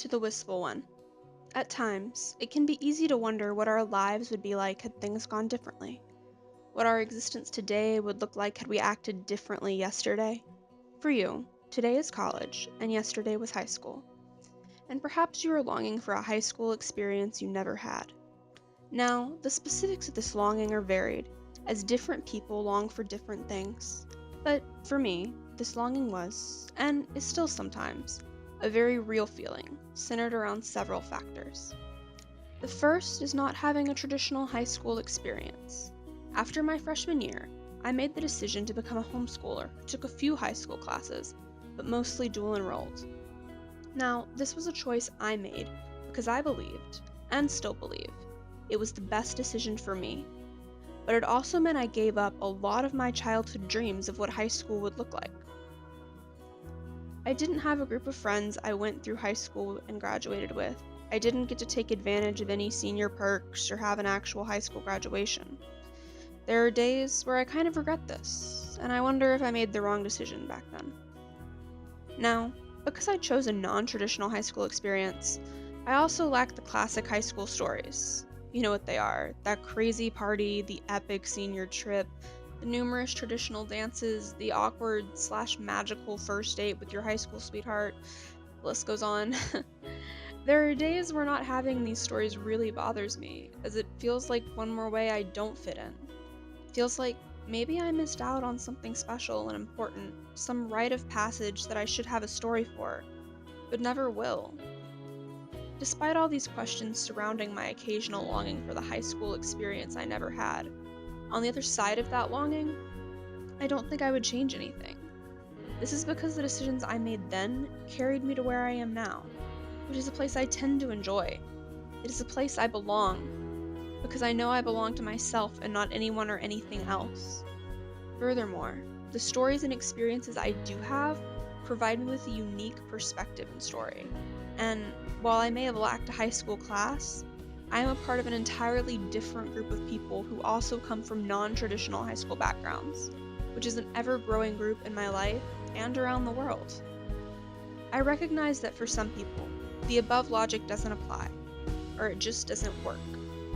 to the wistful one. At times, it can be easy to wonder what our lives would be like had things gone differently. What our existence today would look like had we acted differently yesterday. For you, today is college, and yesterday was high school. And perhaps you are longing for a high school experience you never had. Now, the specifics of this longing are varied, as different people long for different things. But for me, this longing was, and is still sometimes, a very real feeling, centered around several factors. The first is not having a traditional high school experience. After my freshman year, I made the decision to become a homeschooler who took a few high school classes, but mostly dual enrolled. Now, this was a choice I made because I believed, and still believe, it was the best decision for me. But it also meant I gave up a lot of my childhood dreams of what high school would look like. I didn't have a group of friends I went through high school and graduated with. I didn't get to take advantage of any senior perks or have an actual high school graduation. There are days where I kind of regret this, and I wonder if I made the wrong decision back then. Now, because I chose a non-traditional high school experience, I also lack the classic high school stories. You know what they are: that crazy party, the epic senior trip, the numerous traditional dances, the awkward/magical first date with your high school sweetheart. The list goes on. There are days where not having these stories really bothers me, as it feels like one more way I don't fit in. It feels like maybe I missed out on something special and important, some rite of passage that I should have a story for, but never will. Despite all these questions surrounding my occasional longing for the high school experience I never had, on the other side of that longing, I don't think I would change anything. This is because the decisions I made then carried me to where I am now, which is a place I tend to enjoy. It is a place I belong, because I know I belong to myself and not anyone or anything else. Furthermore, the stories and experiences I do have provide me with a unique perspective and story. And while I may have lacked a high school class, I am a part of an entirely different group of people who also come from non-traditional high school backgrounds, which is an ever-growing group in my life and around the world. I recognize that for some people, the above logic doesn't apply, or it just doesn't work.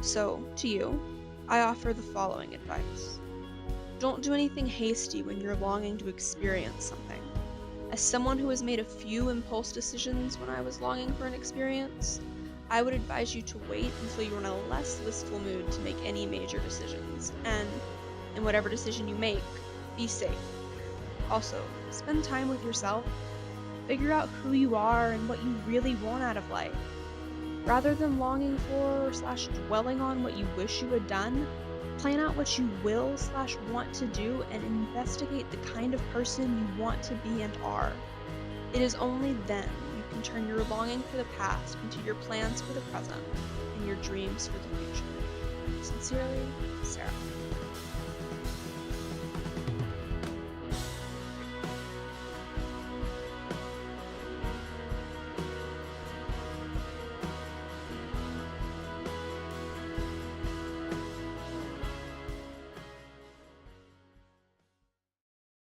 So, to you, I offer the following advice. Don't do anything hasty when you're longing to experience something. As someone who has made a few impulse decisions when I was longing for an experience, I would advise you to wait until you're in a less wistful mood to make any major decisions, and, in whatever decision you make, be safe. Also, spend time with yourself. Figure out who you are and what you really want out of life. Rather than longing for/dwelling on what you wish you had done, plan out what you will/want to do and investigate the kind of person you want to be and are. It is only then you can turn your longing for the past into your plans for the present and your dreams for the future. Sincerely, Sarah.